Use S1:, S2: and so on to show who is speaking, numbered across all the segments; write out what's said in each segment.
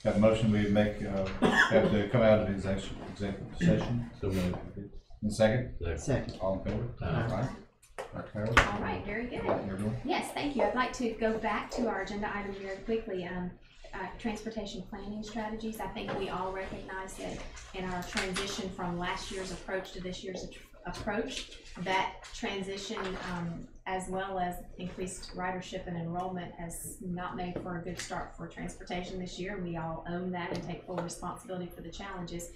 S1: Got a motion we make, have to come out of executive session.
S2: So moved.
S1: And second?
S3: Second.
S1: All in favor?
S2: Aye.
S4: All right, very good. Yes, thank you. I'd like to go back to our agenda item very quickly. Transportation planning strategies. I think we all recognize that in our transition from last year's approach to this year's approach, that transition as well as increased ridership and enrollment has not made for a good start for transportation this year. We all own that and take full responsibility for the challenges.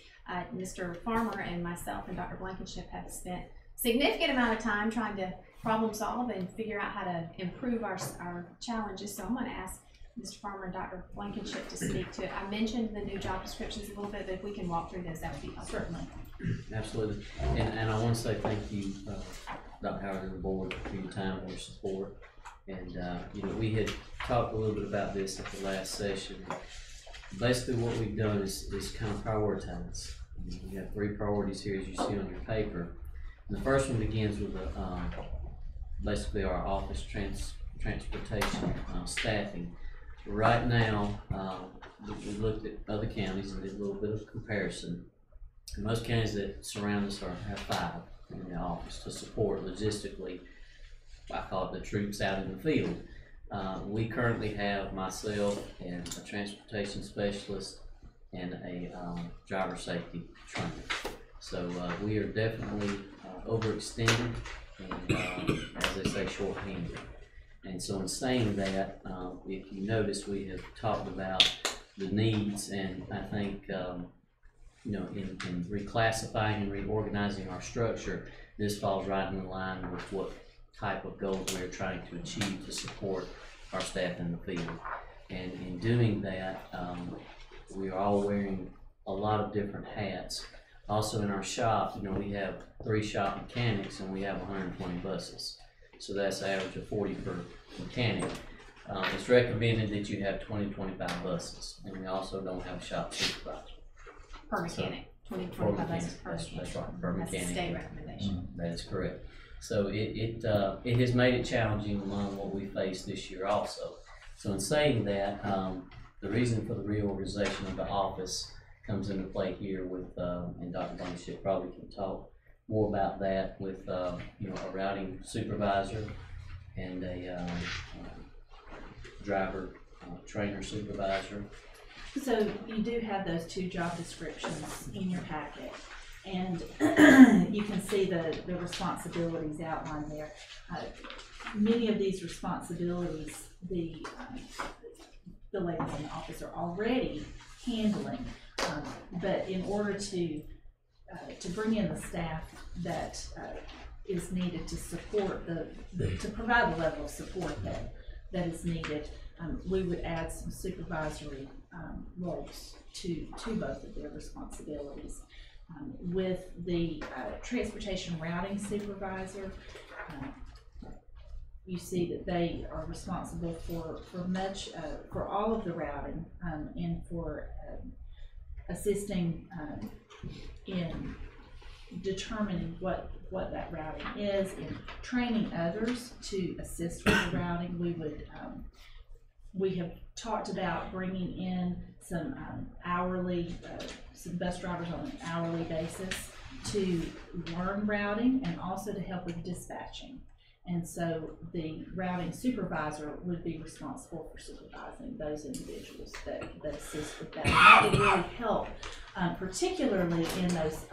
S4: Mr. Farmer and myself and Dr. Blankenship have spent significant amount of time trying to problem solve and figure out how to improve our challenges. So I'm going to ask Mr. Farmer and Dr. Blankenship to speak to it. I mentioned the new job descriptions a little bit, but if we can walk through those, that would be helpful.
S3: Certainly.
S5: Absolutely. And I want to say thank you, Dr. Howard and the board, for your time and your support. And, you know, we had talked a little bit about this at the last session. Basically what we've done is kind of prioritize. We have 3 priorities here as you see on your paper. And the first one begins with basically our office transportation staffing. Right now, we looked at other counties and did a little bit of comparison. Most counties that surround us have 5 in the office to support logistically, I call it the troops out in the field. We currently have myself and a transportation specialist and a driver safety trainer. So we are definitely overextended and, as they say, short-handed. And so in saying that, if you notice, we have talked about the needs, and I think, you know, in reclassifying and reorganizing our structure, this falls right in line with what type of goals we're trying to achieve to support our staff in the field. And in doing that, we are all wearing a lot of different hats. Also in our shop, you know, we have 3 shop mechanics and we have 120 buses. So that's an average of 40 per mechanic. It's recommended that you have 20-25 buses, and we also don't have a shop supervisor.
S4: Per mechanic, 20-25 buses per mechanic.
S5: That's right, per mechanic.
S4: That's a state recommendation.
S5: That is correct. So it has made it challenging among what we faced this year also. So in saying that, the reason for the reorganization of the office comes into play here with, and Dr. Blankenship probably can talk more about that, with you know, a routing supervisor and a driver trainer supervisor.
S3: So you do have those 2 job descriptions in your packet, and you can see the responsibilities outlined there. Many of these responsibilities, the ladies in the office are already handling, but in order to bring in the staff that is needed to support to provide the level of support that is needed, we would add some supervisory roles to both of their responsibilities. With the transportation routing supervisor, you see that they are responsible for all of the routing and for assisting in determining what that routing is, and training others to assist with the routing. We have talked about bringing in some hourly, some bus drivers on an hourly basis to learn routing and also to help with dispatching. And so the routing supervisor would be responsible for supervising those individuals that assist with that. And that would really help, particularly in those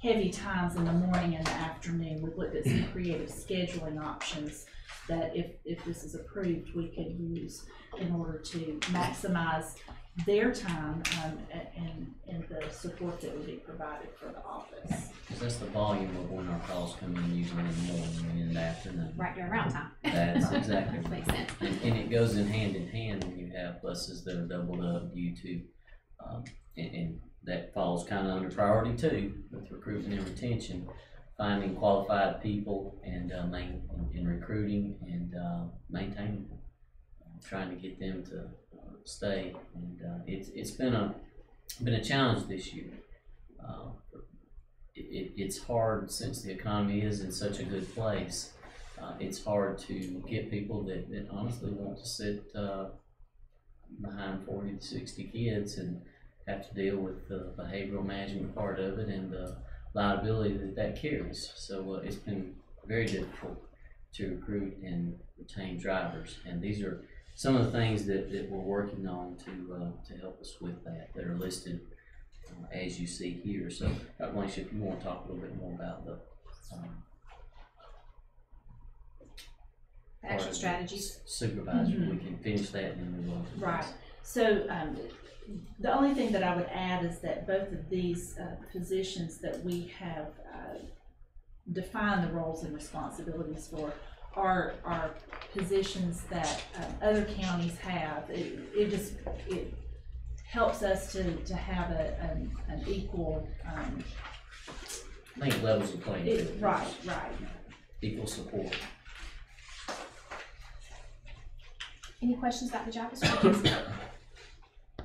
S3: heavy times in the morning and the afternoon. We've looked at some creative scheduling options that if this is approved, we could use in order to maximize their time and the support that would be provided for the office.
S5: Because that's the volume of when our calls come in, usually in the morning and in the afternoon.
S4: Right during round time.
S5: That's exactly right.
S4: Makes sense.
S5: And it goes in hand when you have buses that are doubled up due to, and that falls kind of under priority 2 with recruitment and retention, finding qualified people and recruiting and maintaining them, trying to get them to stay. And it's been a challenge this year. It's hard, since the economy is in such a good place. It's hard to get people that honestly want to sit behind 40 to 60 kids and have to deal with the behavioral management part of it and the liability that carries. So it's been very difficult to recruit and retain drivers, and these are some of the things that we're working on to help us with that are listed as you see here. So Dr. Blanchard, if you want to talk a little bit more about the
S4: Actual strategies.
S5: Supervisor, we can finish that and then move on to the
S3: Right.
S5: next.
S3: So the only thing that I would add is that both of these positions that we have defined the roles and responsibilities for are positions that other counties have. It helps us to have an equal.
S5: I think it levels the playing field.
S3: Right.
S5: Equal support.
S4: Any questions about the job descriptions?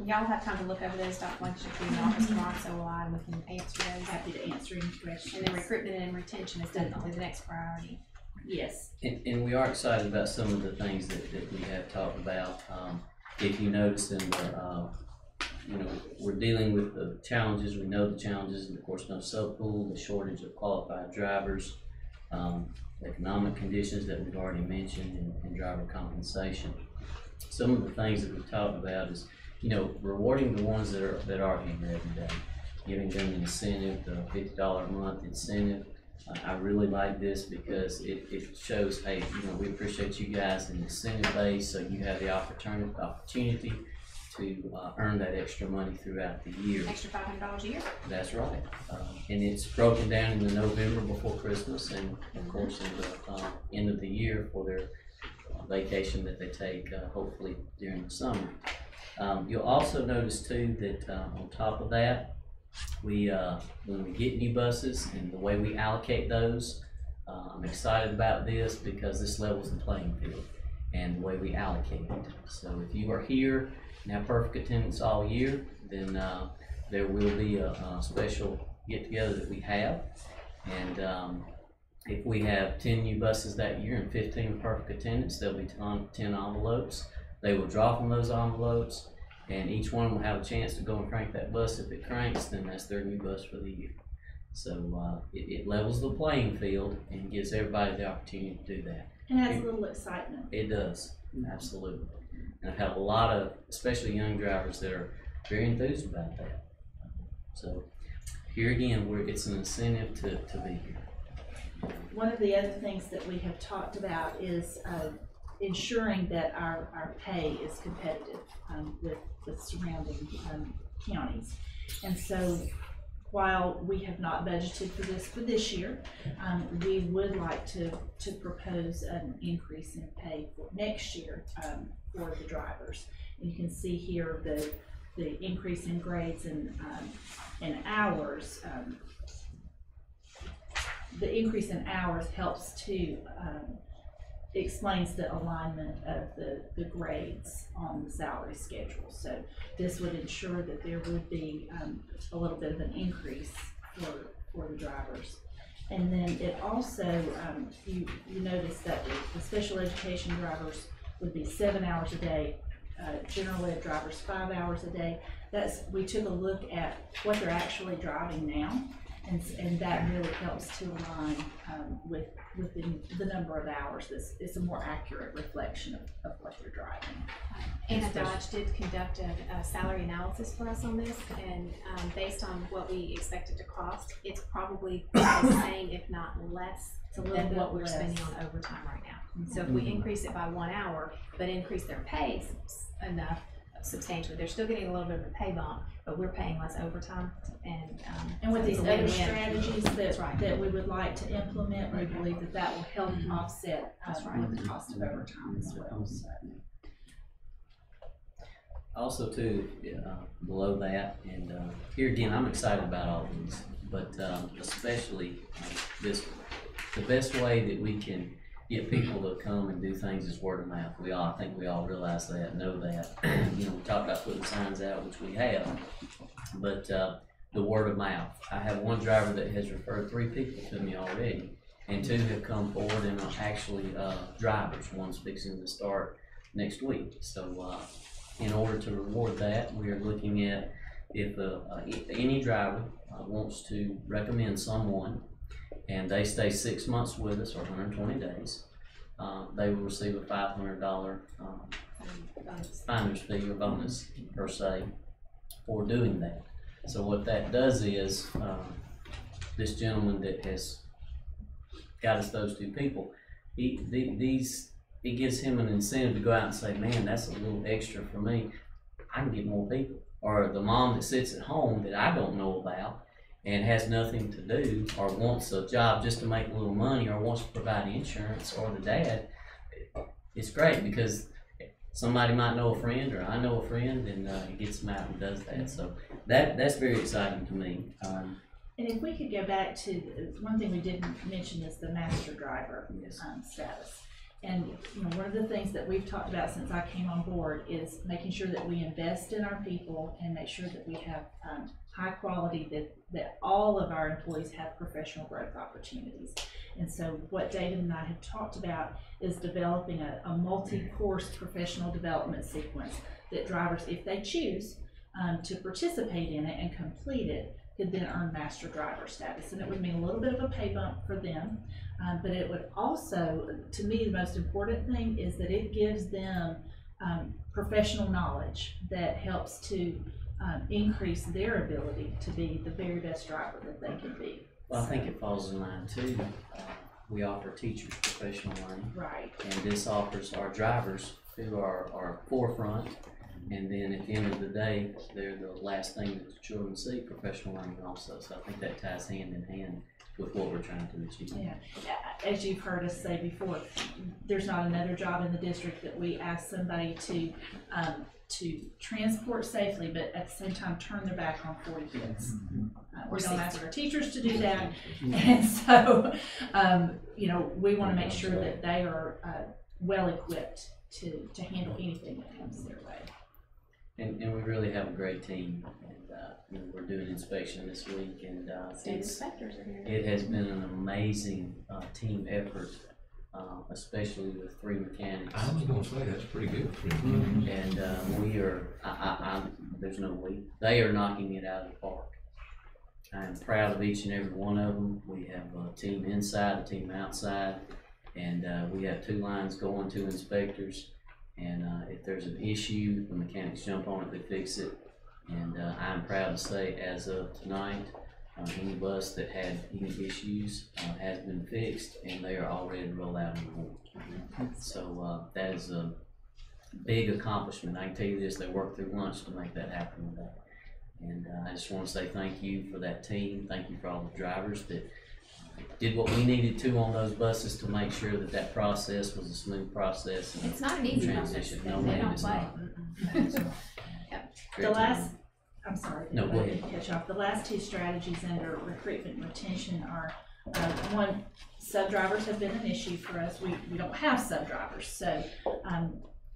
S4: Y'all have time to look over those. Dr. Blanchard will be in the office tomorrow, so will I, and we can answer those.
S3: Happy to answer any questions.
S4: And then recruitment and retention is definitely the next priority.
S3: Yes.
S5: And we are excited about some of the things that we have talked about. If you notice in the, we're dealing with the challenges, we know the challenges, and of course no sub-pool, the shortage of qualified drivers, economic conditions that we've already mentioned, and driver compensation. Some of the things that we've talked about is, rewarding the ones that are here every day, giving them an incentive, the $50 a month incentive. I really like this because it shows, hey, we appreciate you guys in the incentive base, so you have the opportunity to earn that extra money throughout the year.
S4: Extra $500 a year.
S5: That's right. And it's broken down in the November before Christmas, and of course in the end of the year for their vacation that they take, hopefully during the summer. You'll also notice too that on top of that, when we get new buses and the way we allocate those, I'm excited about this because this levels the playing field and the way we allocate it. So if you are here and have perfect attendance all year, then there will be a special get-together that we have. And if we have 10 new buses that year and 15 with perfect attendance, there'll be 10 envelopes. They will draw from those envelopes, and each one will have a chance to go and crank that bus. If it cranks, then that's their new bus for the year. So it levels the playing field and gives everybody the opportunity to do that.
S3: And adds a little excitement.
S5: It does, absolutely. And I have a lot of, especially young drivers, that are very enthused about that. So here again, it's an incentive to be here.
S3: One of the other things that we have talked about is ensuring that our pay is competitive with surrounding counties. And so while we have not budgeted for this year, we would like to propose an increase in pay for next year for the drivers. And you can see here the increase in grades and hours. The increase in hours helps to explains the alignment of the grades on the salary schedule. So this would ensure that there would be a little bit of an increase for the drivers. And then it also, you notice that the special education drivers would be 7 hours a day, general ed drivers 5 hours a day. We took a look at what they're actually driving now, and that really helps to align with the number of hours. It's a more accurate reflection of what they're driving.
S4: Anna Dodge did conduct a salary analysis for us on this, and based on what we expected to cost, it's probably the same, if not less, than what we're spending on overtime right now. Mm-hmm. So if we increase it by 1 hour, but increase their pay enough, substantially, they're still getting a little bit of a pay bump, but we're paying less overtime. And
S3: with these other strategies that we would like to implement, we believe that will help offset the cost of overtime as well. So.
S5: Also too, below that, and here again, I'm excited about all of these, but especially this one. The best way that we can get people to come and do things is word of mouth. I think we all realize that, know that. We talk about putting signs out, which we have, but the word of mouth. I have one driver that has referred 3 people to me already, and 2 have come forward and are actually drivers. One's fixing to start next week. So in order to reward that, we are looking at if any driver wants to recommend someone and they stay 6 months with us or 120 days, they will receive a $500 finder's fee or bonus per se for doing that. So what that does is, this gentleman that has got us those two people, it gives him an incentive to go out and say, man, that's a little extra for me. I can get more people. Or the mom that sits at home that I don't know about and has nothing to do or wants a job just to make a little money or wants to provide insurance, or the dad, it's great because somebody might know a friend or I know a friend, and it gets them out and does that. So that's very exciting to me.
S3: And if we could go back to, one thing we didn't mention is the master driver status. And one of the things that we've talked about since I came on board is making sure that we invest in our people and make sure that we have high quality, that all of our employees have professional growth opportunities. And so what David and I have talked about is developing a multi-course professional development sequence that drivers, if they choose to participate in it and complete it, could then earn master driver status. And it would mean a little bit of a pay bump for them, but it would also, to me, the most important thing is that it gives them professional knowledge that helps to increase their ability to be the very best driver that they can be.
S5: Well, I think it falls in line too. We offer teachers professional learning.
S3: Right.
S5: And this offers our drivers who are our forefront. And then at the end of the day, they're the last thing that the children see, professional learning also. So I think that ties hand in hand with what we're trying to achieve.
S3: Yeah, as you've heard us say before, there's not another job in the district that we ask somebody to transport safely, but at the same time turn their back on 40 kids. We don't ask our teachers to do that, and so we want to make sure that they are well equipped to handle anything that comes their way.
S5: And we really have a great team, and we're doing inspection this week, and
S4: inspectors are here.
S5: It has been an amazing team effort, especially with 3 mechanics.
S2: I was going to say that's pretty good.
S5: And we are, there's no we, they are knocking it out of the park. I am proud of each and every one of them. We have a team inside, a team outside, and we have 2 lines going to inspectors. And if there's an issue, the mechanics jump on it, they fix it. And I'm proud to say, as of tonight, any bus that had any issues has been fixed, and they are all ready to roll out on the board. So that is a big accomplishment. I can tell you this, they worked through lunch to make that happen today. And I just want to say thank you for that team. Thank you for all the drivers that did what we needed to on those buses to make sure that that process was a smooth process.
S4: It's not an easy
S5: transition.
S4: process.
S5: No,
S4: They
S5: ma'am,
S4: don't
S5: it's
S4: play.
S5: not.
S4: Yep.
S3: The last, I'm sorry,
S5: No, go ahead.
S3: catch off. The last 2 strategies under recruitment and retention are one, sub-drivers have been an issue for us. We don't have sub-drivers, so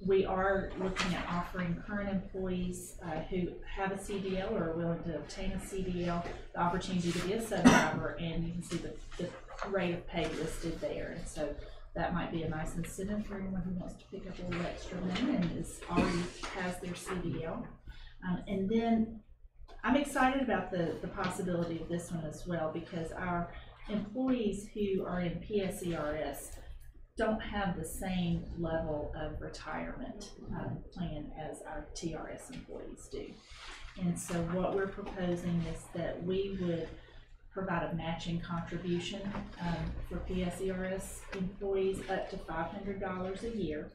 S3: we are looking at offering current employees who have a CDL or are willing to obtain a CDL the opportunity to be a sub-driver, and you can see the rate of pay listed there. And so that might be a nice incentive for anyone who wants to pick up a little extra money and already has their CDL. And then I'm excited about the possibility of this one as well, because our employees who are in PSERS don't have the same level of retirement plan as our TRS employees do. And so what we're proposing is that we would provide a matching contribution for PSERS employees up to $500 a year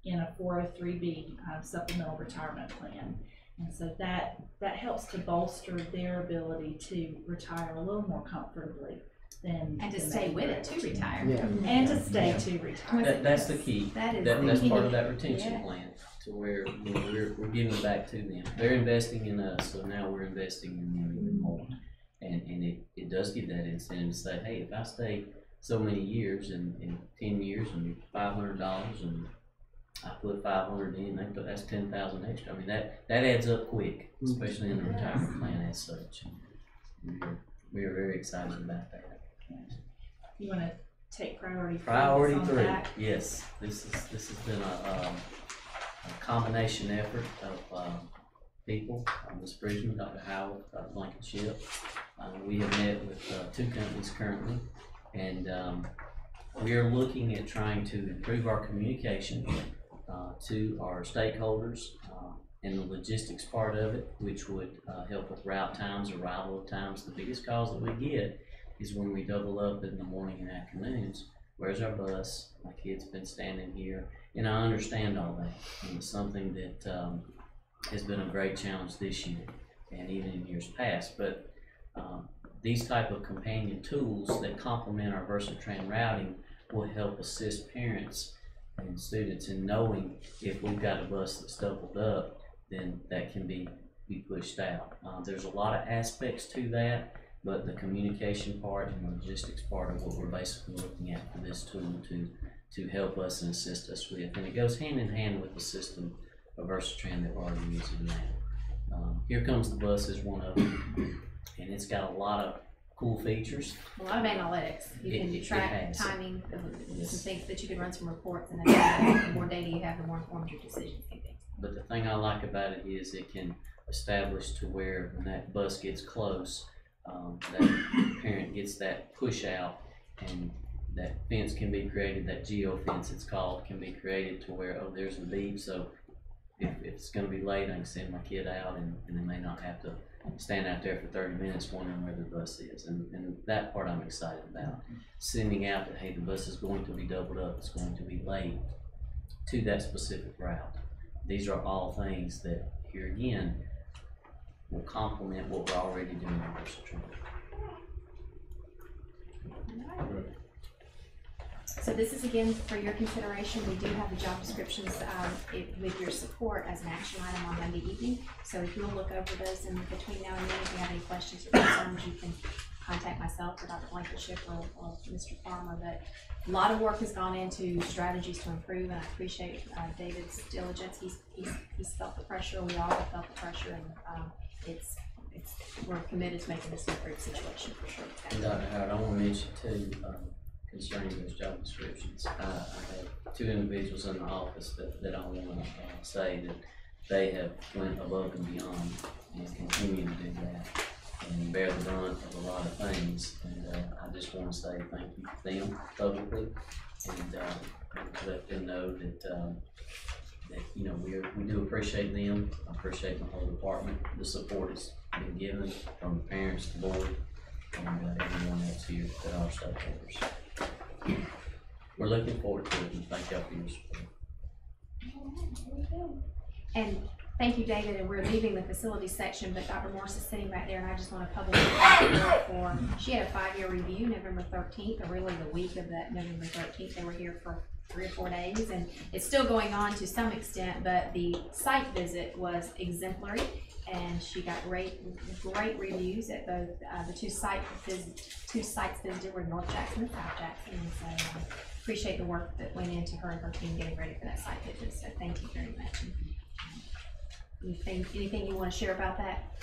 S3: in a 403B supplemental retirement plan. And so that helps to bolster their ability to retire a little more comfortably. And
S4: to stay with it to retire.
S6: Yeah.
S3: And to stay to retire.
S5: That's the key.
S4: That's
S5: part of that retention plan, to where we're giving back to them. They're investing in us, so now we're investing in them even more. And it does give that incentive to say, hey, if I stay so many years, in 10 years and $500, and I put 500 in, that's 10,000 extra. I mean, that adds up quick, especially in the retirement plan as such. We are very excited about that.
S3: You want to take priority 3?
S5: Priority 3, yes. This has been a combination effort of people, Ms. Bridgman, Dr. Howard, Dr. Blankenship. We have met with 2 companies currently, and we are looking at trying to improve our communication to our stakeholders and the logistics part of it, which would help with route times, arrival times. The biggest calls that we get is when we double up in the morning and afternoons. Where's our bus? My kid's been standing here. And I understand all that. And it's something that has been a great challenge this year and even in years past. But these type of companion tools that complement our VersaTran routing will help assist parents and students in knowing if we've got a bus that's doubled up, then that can be pushed out. There's a lot of aspects to that, but the communication part and the logistics part of what we're basically looking at for this tool to help us and assist us with. And it goes hand in hand with the system of VersaTran that we're already using now. Here Comes the Bus is one of them, and it's got a lot of cool features.
S4: A lot of analytics. You can track timing,
S5: Yes.
S4: some things that you can run some reports, and then the more data you have, the more informed your decisions can be.
S5: But the thing I like about it is it can establish to where when that bus gets close, that parent gets that push out, and that fence can be created, that geo fence it's called, can be created to where, oh, there's the beep, so if it's going to be late, I can send my kid out, and they may not have to stand out there for 30 minutes wondering where the bus is. And that part I'm excited about. Sending out that, hey, the bus is going to be doubled up, it's going to be late to that specific route. These are all things that, here again, will complement what we're already doing in VersaTran.
S4: So this is again for your consideration. We do have the job descriptions with your support as an action item on Monday evening. So if you'll look over those in between now and then, if you have any questions or concerns, you can contact myself or Dr. Blankenship or Mr. Farmer. But a lot of work has gone into strategies to improve, and I appreciate David's diligence. He's felt the pressure. We all have felt the pressure, and we're committed to making this an improved situation for sure.
S5: And Dr. Howard, I want to mention too, concerning those job descriptions, I have 2 individuals in the office that I want to say that they have went above and beyond and continue to do that and bear the brunt of a lot of things. And I just want to say thank you to them publicly, and let them know that that you know we do appreciate them. I appreciate my whole department. The support has been given from the parents, the board, and everyone else here that are stakeholders. We're looking forward to it, and thank y'all for your support.
S4: And thank you, David. And we're leaving the facilities section, but Dr. Morris is sitting back there, and I just want to publicly thank her for. She had a 5-year review, November 13th, or really the week of that November 13th. They were here for 3 or 4 days, and it's still going on to some extent. But the site visit was exemplary, and she got great reviews at both the two sites visited were North Jackson and South Jackson. And so appreciate the work that went into her and her team getting ready for that site visit. So thank you very much. Anything you want to share about that?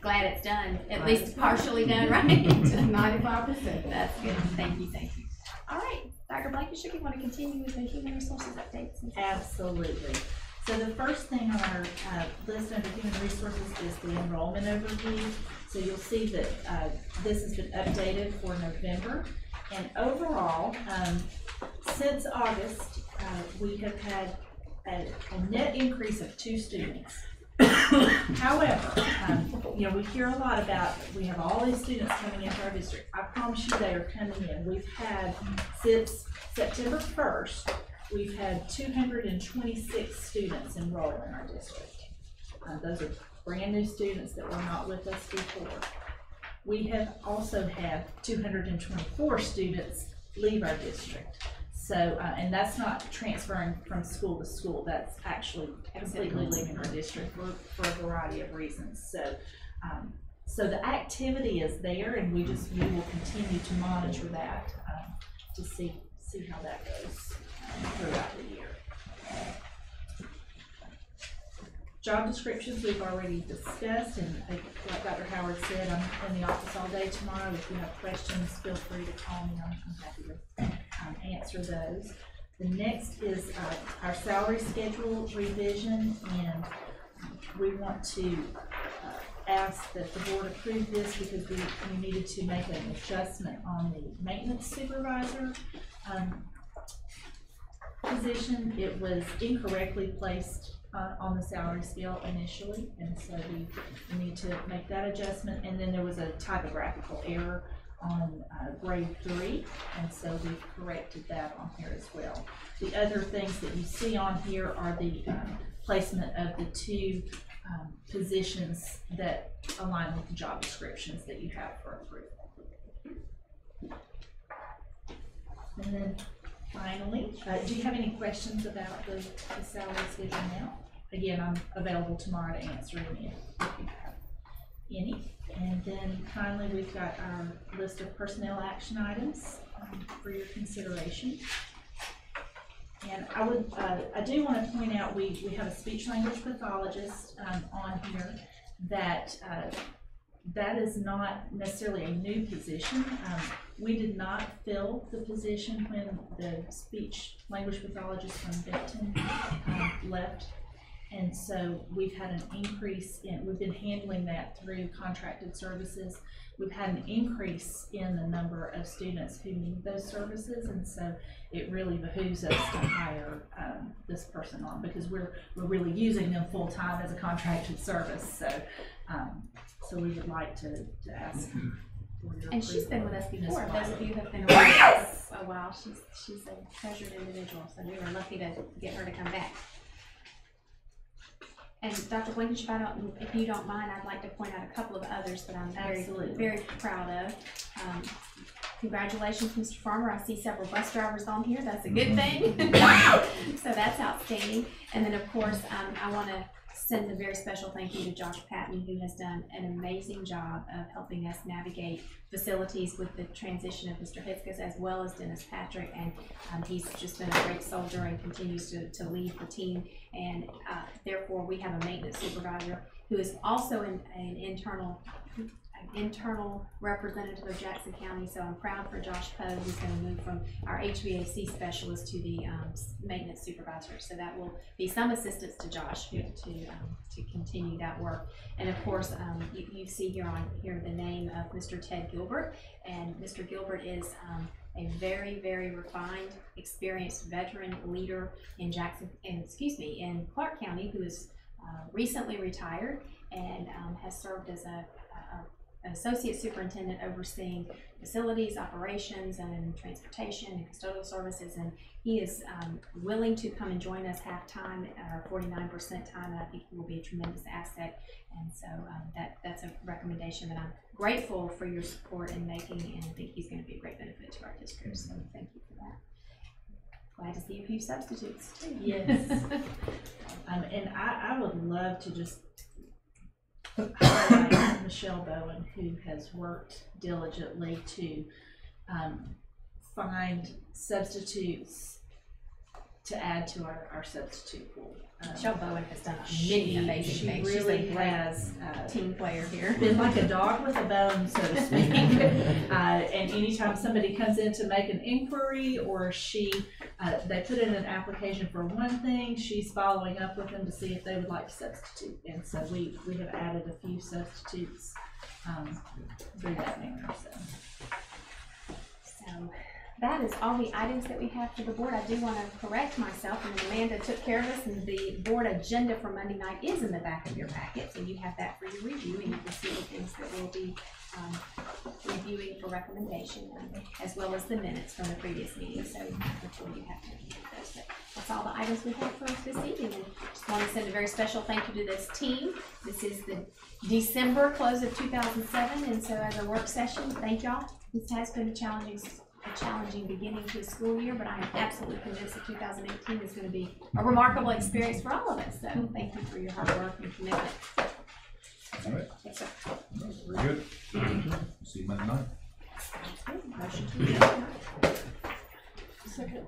S4: Glad it's done, at least partially done, right?
S2: 95%.
S4: That's good. Thank you. All right, Dr. Blankenship, you want to continue with the human resources updates?
S3: Absolutely. So the first thing on our list under human resources is the enrollment overview. So you'll see that this has been updated for November. And overall, since August, we have had a net increase of 2 students. However, we hear a lot about, we have all these students coming into our district. I promise you they are coming in. We've had, since September 1st, we've had 226 students enroll in our district. Those are brand new students that were not with us before. We have also had 224 students leave our district. So, and that's not transferring from school to school. That's actually completely leaving our district for a variety of reasons. So, so the activity is there, and we will continue to monitor that to see how that goes throughout the year. Job descriptions we've already discussed, and like Dr. Howard said, I'm in the office all day tomorrow. If you have questions, feel free to call me. I'm happy to answer those. The next is our salary schedule revision, and we want to ask that the board approve this because we needed to make an adjustment on the maintenance supervisor position. It was incorrectly placed on the salary scale initially, and so we need to make that adjustment. And then there was a typographical error on grade 3, and so we've corrected that on here as well. The other things that you see on here are the placement of the 2 positions that align with the job descriptions that you have for approval. And then finally, do you have any questions about the salary schedule now? Again, I'm available tomorrow to answer any if you have any. And then finally, we've got our list of personnel action items for your consideration. And I do want to point out, we have a speech language pathologist on here that is not necessarily a new position. We did not fill the position when the speech language pathologist from Benton left. And so we've had an increase we've been handling that through contracted services. We've had an increase in the number of students who need those services, and so it really behooves us to hire this person on because we're really using them full time as a contracted service. So we would like to ask for your
S4: And she's been with us
S3: approval.
S4: before. Those of you who have been with us a while, she's a treasured individual, so we were lucky to get her to come back. And Dr. Blankenship, if you don't mind, I'd like to point out a couple of others that I'm very proud of. Congratulations, Mr. Farmer. I see several bus drivers on here. That's a good thing. So that's outstanding. And then, of course, I want to send a very special thank you to Josh Patton, who has done an amazing job of helping us navigate facilities with the transition of Mr. Hitzkes as well as Dennis Patrick, and he's just been a great soldier and continues to lead the team. And therefore, we have a maintenance supervisor who is also an internal representative of Jackson County. So I'm proud for Josh Poe, who's going to move from our HVAC specialist to the maintenance supervisor. So that will be some assistance to Josh to continue that work. And of course, you see here the name of Mr. Ted Gilbert, and Mr. Gilbert is a very, very refined, experienced veteran leader in in Clark County, who is recently retired and has served as an associate superintendent overseeing facilities, operations, and transportation and custodial services. And he is willing to come and join us half-time or 49% time, and I think he will be a tremendous asset. And so that's a recommendation that I'm grateful for your support in making, and I think he's going to be a great benefit to our district. So thank you for that. Glad to see a few substitutes too.
S3: Yes. And I would love to just highlight Michelle Bowen, who has worked diligently to find substitutes to add to our substitute pool.
S4: Michelle Bowen has done many amazing things.
S3: She really
S4: She's a
S3: has
S4: team player here.
S3: been like a dog with a bone, so to speak. And anytime somebody comes in to make an inquiry, or they put in an application for one thing, she's following up with them to see if they would like to substitute. And so we have added a few substitutes through that manner.
S4: So that is all the items that we have for the board. I do want to correct myself, and Amanda took care of us, and the board agenda for Monday night is in the back of your packet, so you have that for your review, and you can see the things that we'll be reviewing for recommendation, as well as the minutes from the previous meeting. So I'm sure you have to review those. But that's all the items we have for us this evening, and just want to send a very special thank you to this team. This is the December close of 2007, and so as a work session, thank y'all. This has been a challenging beginning to the school year, but I am absolutely convinced that 2018 is going to be a remarkable experience for all of us. So thank you for your hard work and commitment.
S1: All right.
S4: Yes, sir.
S1: Very good. See you Monday night.
S3: Motion to adjourn.
S2: Second.